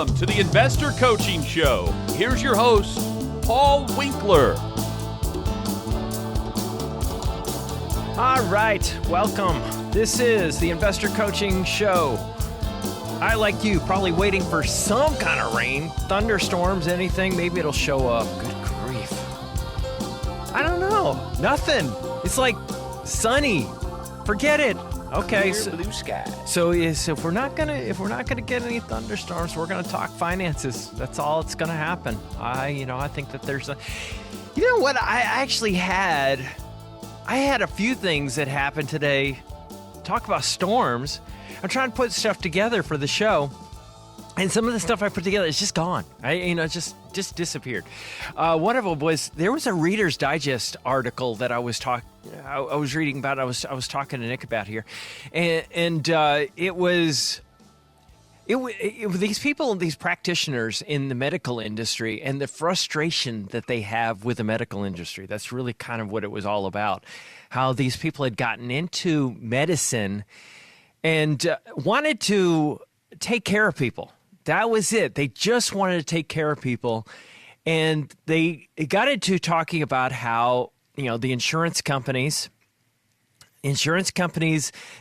Welcome to the Investor Coaching Show. Here's your host, Paul Winkler. All right, welcome. This is the Investor Coaching Show. I, like you, probably waiting for some kind of rain, thunderstorms, anything. Maybe it'll show up. Good grief. I don't know. Nothing. It's like sunny. Forget it. Okay, Clear blue sky. So if we're not gonna get any thunderstorms, we're gonna talk finances. That's all that's gonna happen. I think that there's a, you know what? I had a few things that happened today. Talk about storms. I'm trying to put stuff together for the show, and some of the stuff I put together is just gone. Just disappeared. One of them was, there was a Reader's Digest article that I was reading about. I was talking to Nick about here, and it was these people, these practitioners in the medical industry, and the frustration that they have with the medical industry. That's really kind of what it was all about. How these people had gotten into medicine and wanted to take care of people. That was it. They just wanted to take care of people. And they got into talking about how, the insurance companies,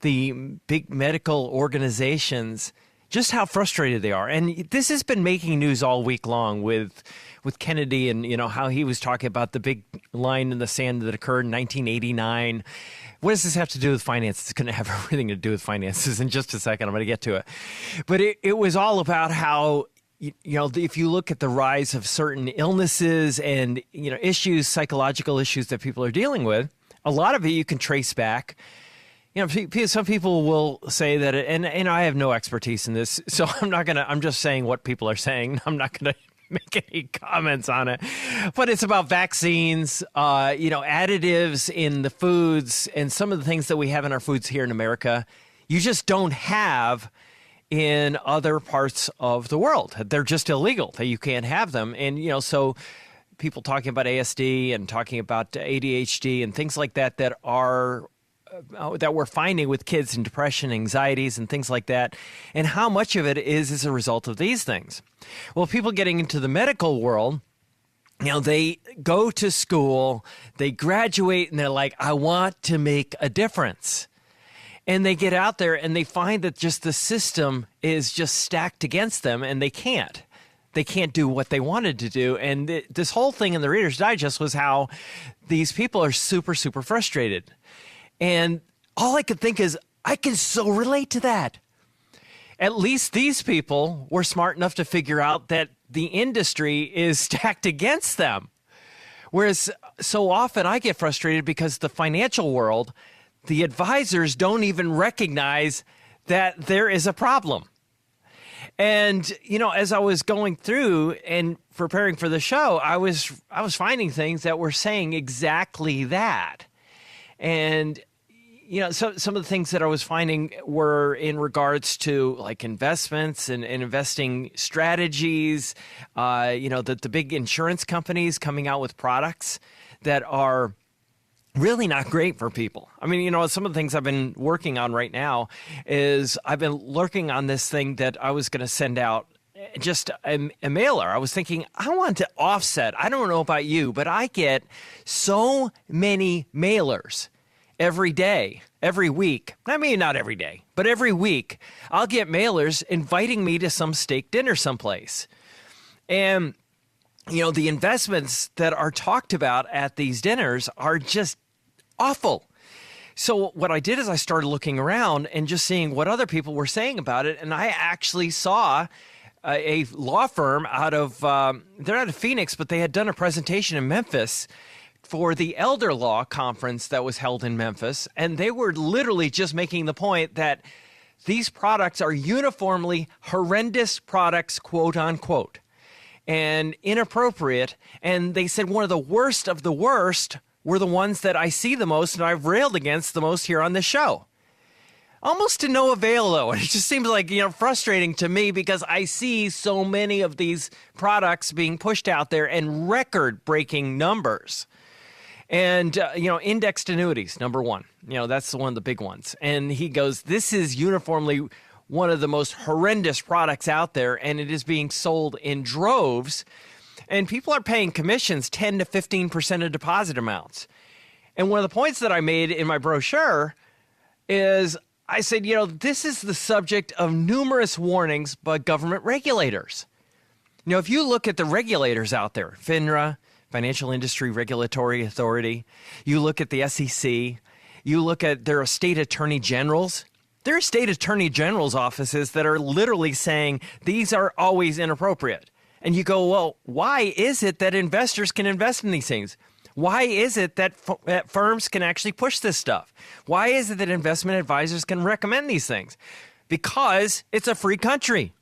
the big medical organizations, just how frustrated they are. And this has been making news all week long with Kennedy and, how he was talking about the big line in the sand that occurred in 1989. What does this have to do with finances? It's going to have everything to do with finances. In just a second, I'm going to get to it. But it was all about how, if you look at the rise of certain illnesses and, issues, psychological issues that people are dealing with, a lot of it you can trace back. Some people will say that, and I have no expertise in this, so I'm just saying what people are saying. I'm not going to make any comments on it, but it's about vaccines, additives in the foods, and some of the things that we have in our foods here in America, you just don't have in other parts of the world. They're just illegal. That you can't have them. And, so people talking about ASD and talking about ADHD and things like that are that we're finding with kids and depression, anxieties, and things like that, and how much of it is as a result of these things. Well, people getting into the medical world, they go to school, they graduate, and they're like, I want to make a difference. And they get out there and they find that just the system is just stacked against them, and they can't. They can't do what they wanted to do. And this whole thing in the Reader's Digest was how these people are super, super frustrated. And all I could think is, I can so relate to that. At least these people were smart enough to figure out that the industry is stacked against them. Whereas so often I get frustrated because the financial world, the advisors don't even recognize that there is a problem. And, as I was going through and preparing for the show, I was finding things that were saying exactly that. And, so some of the things that I was finding were in regards to like investments and investing strategies, the big insurance companies coming out with products that are really not great for people. I mean, some of the things I've been working on right now is I've been working on this thing that I was going to send out, just a mailer. I was thinking, I want to offset. I don't know about you, but I get so many mailers every day, every week. I mean, not every day, but every week I'll get mailers inviting me to some steak dinner someplace. And, the investments that are talked about at these dinners are just awful. So what I did is I started looking around and just seeing what other people were saying about it. And I actually saw a law firm they're out of Phoenix, but they had done a presentation in Memphis for the Elder Law Conference that was held in Memphis. And they were literally just making the point that these products are uniformly horrendous products, quote unquote, and inappropriate. And they said one of the worst were the ones that I see the most and I've railed against the most here on this show. Almost to no avail, though. It just seems like, frustrating to me because I see so many of these products being pushed out there and record-breaking numbers. And, indexed annuities, number one. That's one of the big ones. And he goes, this is uniformly one of the most horrendous products out there, and it is being sold in droves. And people are paying commissions 10 to 15% of deposit amounts. And one of the points that I made in my brochure is I said, this is the subject of numerous warnings by government regulators. If you look at the regulators out there, FINRA, Financial Industry Regulatory Authority, you look at the SEC, you look at their state attorney generals. There are state attorney generals' offices that are literally saying these are always inappropriate. And you go, well, why is it that investors can invest in these things? Why is it that firms can actually push this stuff? Why is it that investment advisors can recommend these things? Because it's a free country,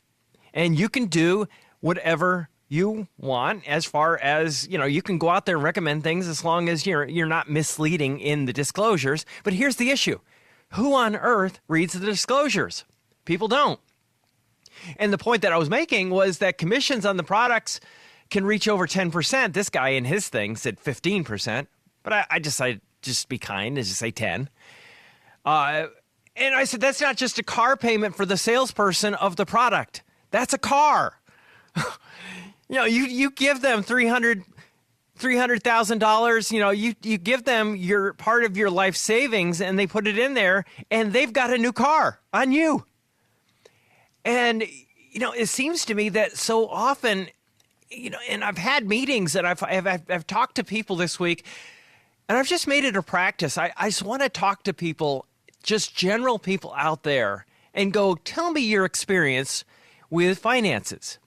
and you can do whatever you want as far as, you can go out there and recommend things as long as you're not misleading in the disclosures. But here's the issue. Who on earth reads the disclosures? People don't. And the point that I was making was that commissions on the products can reach over 10%. This guy in his thing said 15%, but I decided just be kind and just say 10. And I said, that's not just a car payment for the salesperson of the product. That's a car. You give them $300,000, you give them your part of your life savings and they put it in there and they've got a new car on you. And, it seems to me that so often, and I've had meetings and I've talked to people this week, and I've just made it a practice. I just want to talk to people, just general people out there, and go, tell me your experience with finances.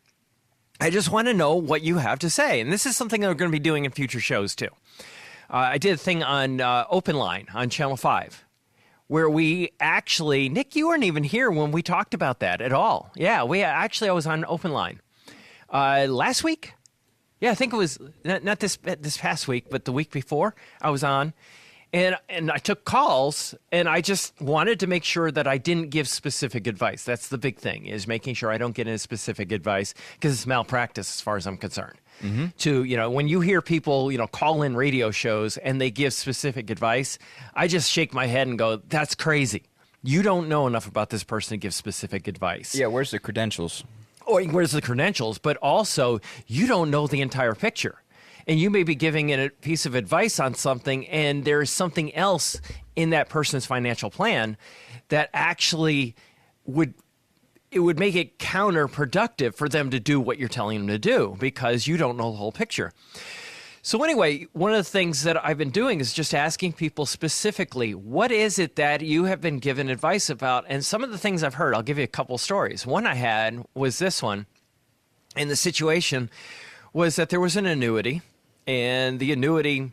I just want to know what you have to say. And this is something that we're going to be doing in future shows too. I did a thing on Open Line on Channel 5. Where we actually, Nick, you weren't even here when we talked about that at all. Yeah, I was on Open Line last week. Yeah, I think it was not this past week, but the week before I was on. And I took calls, and I just wanted to make sure that I didn't give specific advice. That's the big thing, is making sure I don't get into specific advice, because it's malpractice as far as I'm concerned. Mm-hmm. To, when you hear people, call in radio shows and they give specific advice, I just shake my head and go, that's crazy. You don't know enough about this person to give specific advice. Yeah, where's the credentials? Or where's the credentials? But also, you don't know the entire picture. And you may be giving a piece of advice on something, and there's something else in that person's financial plan that actually would make it counterproductive for them to do what you're telling them to do, because you don't know the whole picture. So anyway, one of the things that I've been doing is just asking people specifically, what is it that you have been given advice about? And some of the things I've heard, I'll give you a couple stories. One I had was this one. And the situation was that there was an annuity, and the annuity,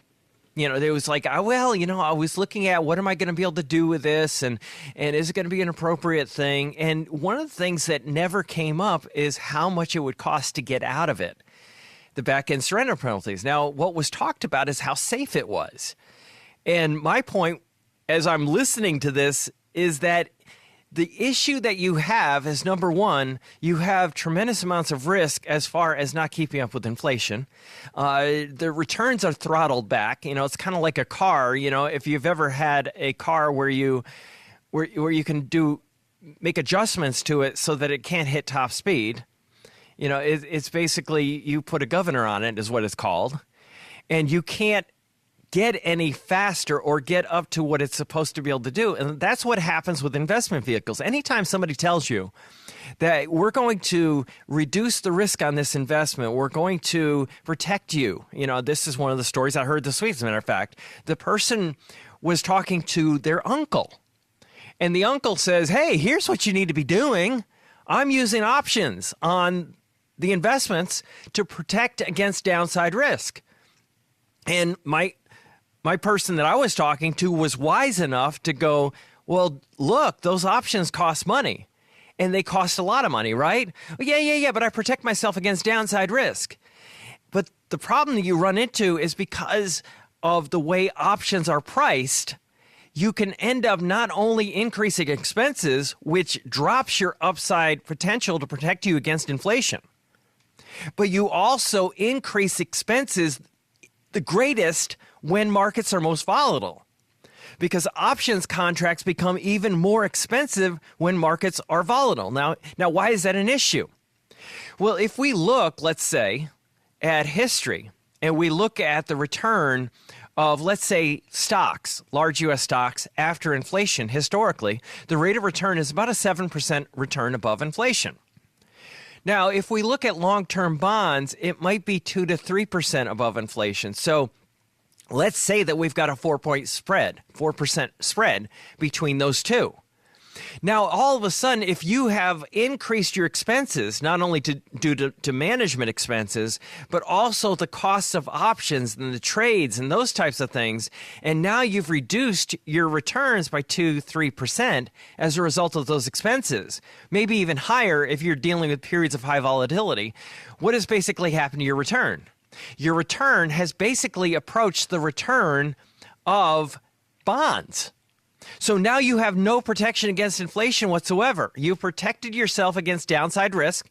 there was like, I was looking at what am I going to be able to do with this, and is it going to be an appropriate thing? And one of the things that never came up is how much it would cost to get out of it, the back-end surrender penalties. Now, what was talked about is how safe it was. And my point, as I'm listening to this, is that the issue that you have is, number one, you have tremendous amounts of risk as far as not keeping up with inflation. The returns are throttled back. It's kind of like a car. If you've ever had a car where you can make adjustments to it so that it can't hit top speed. It's basically you put a governor on it is what it's called, and you can't get any faster or get up to what it's supposed to be able to do. And that's what happens with investment vehicles. Anytime somebody tells you that we're going to reduce the risk on this investment, we're going to protect you. This is one of the stories I heard this week, as a matter of fact. The person was talking to their uncle, and the uncle says, hey, here's what you need to be doing. I'm using options on the investments to protect against downside risk. And my person that I was talking to was wise enough to go, well, look, those options cost money, and they cost a lot of money, right? Well, yeah, but I protect myself against downside risk. But the problem that you run into is because of the way options are priced, you can end up not only increasing expenses, which drops your upside potential to protect you against inflation, but you also increase expenses the greatest when markets are most volatile. because options contracts become even more expensive when markets are volatile. Now, why is that an issue? Well, if we look, let's say, at history, and we look at the return of, let's say, stocks, large U.S. stocks, after inflation, historically, the rate of return is about a 7% return above inflation. Now, if we look at long-term bonds, it might be 2 to 3% above inflation. So let's say that we've got a 4% spread between those two. Now, all of a sudden, if you have increased your expenses, not only due to management expenses, but also the costs of options and the trades and those types of things, and now you've reduced your returns by 2-3% as a result of those expenses, maybe even higher if you're dealing with periods of high volatility, what has basically happened to your return? Your return has basically approached the return of bonds. So now you have no protection against inflation whatsoever. You've protected yourself against downside risk,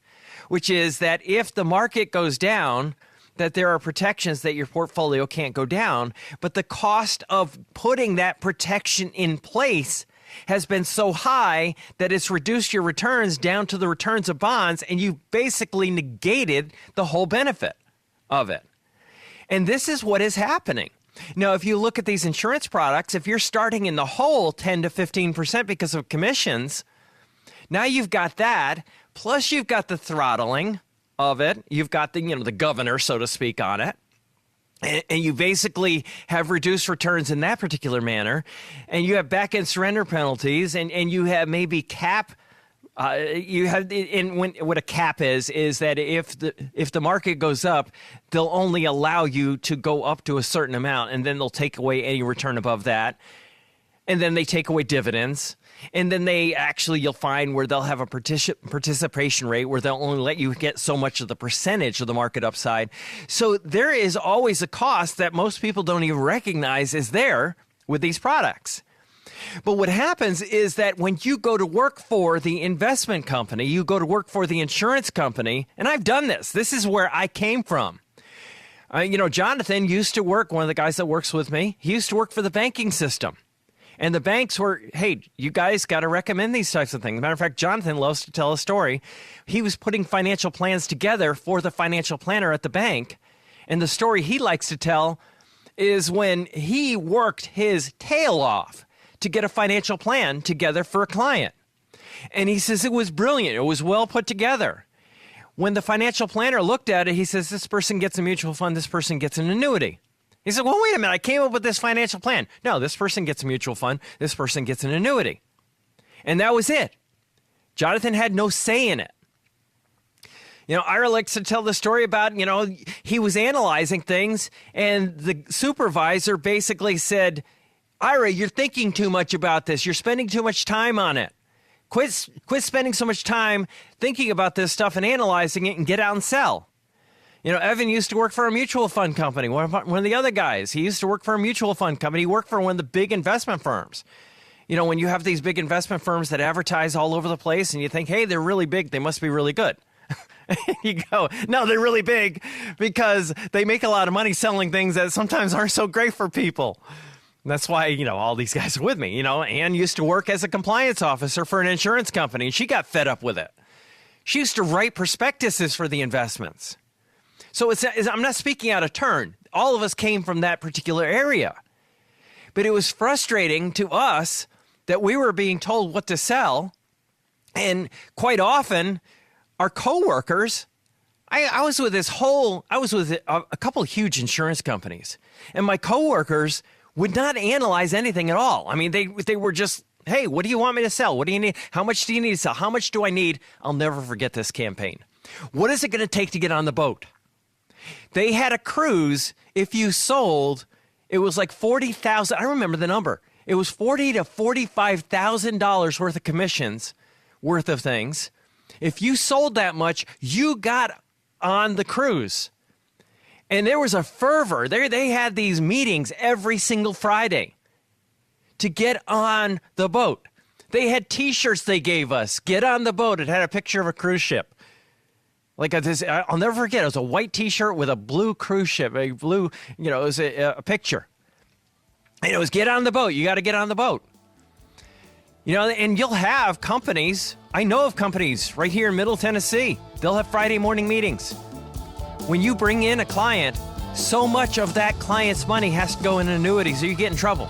which is that if the market goes down, that there are protections that your portfolio can't go down. But the cost of putting that protection in place has been so high that it's reduced your returns down to the returns of bonds, and you've basically negated the whole benefit of it. And this is what is happening. Now, if you look at these insurance products, if you're starting in the hole 10 to 15% because of commissions, now you've got that, plus you've got the throttling of it. You've got the governor, so to speak, on it. And you basically have reduced returns in that particular manner. And you have back-end surrender penalties, and you have maybe cap. What a cap is that if the market goes up, they'll only allow you to go up to a certain amount, and then they'll take away any return above that, and then they take away dividends, and then you'll find where they'll have a participation rate where they'll only let you get so much of the percentage of the market upside. So there is always a cost that most people don't even recognize is there with these products. But what happens is that when you go to work for the investment company, you go to work for the insurance company, and I've done this. This is where I came from. Jonathan used to work, one of the guys that works with me, he used to work for the banking system. And the banks were, hey, you guys got to recommend these types of things. As a matter of fact, Jonathan loves to tell a story. He was putting financial plans together for the financial planner at the bank. And the story he likes to tell is when he worked his tail off to get a financial plan together for a client. And he says it was brilliant. It was well put together. When the financial planner looked at it, he says, this person gets a mutual fund, this person gets an annuity. He said, well, wait a minute, I came up with this financial plan. No, this person gets a mutual fund, this person gets an annuity. And that was it. Jonathan had no say in it. Ira likes to tell the story about, he was analyzing things, and the supervisor basically said, Ira, you're thinking too much about this. You're spending too much time on it. Quit spending so much time thinking about this stuff and analyzing it and get out and sell. Evan used to work for a mutual fund company. One of the other guys, he used to work for a mutual fund company. He worked for one of the big investment firms. When you have these big investment firms that advertise all over the place and you think, hey, they're really big, they must be really good. You go, no, they're really big because they make a lot of money selling things that sometimes aren't so great for people. And that's why, all these guys are with me. Ann used to work as a compliance officer for an insurance company, and she got fed up with it. She used to write prospectuses for the investments. So I'm not speaking out of turn. All of us came from that particular area. But it was frustrating to us that we were being told what to sell. And quite often, our coworkers, I was with a couple of huge insurance companies, and my coworkers would not analyze anything at all. I mean, they were just, hey, what do you want me to sell? What do you need? How much do you need to sell? How much do I need? I'll never forget this campaign. What is it going to take to get on the boat? They had a cruise. If you sold, it was like $40,000. I remember the number. It was $40,000 to $45,000 worth of commissions, worth of things. If you sold that much, you got on the cruise. And there was a fervor. They had these meetings every single Friday to get on the boat. They had T-shirts they gave us. Get on the boat. It had a picture of a cruise ship. I'll never forget. It was a white T-shirt with a blue cruise ship, it was a picture. it was get on the boat. You got to get on the boat. You know, and you'll have companies. I know of companies right here in Middle Tennessee. They'll have Friday morning meetings. When you bring in a client, so much of that client's money has to go in annuities or you get in trouble.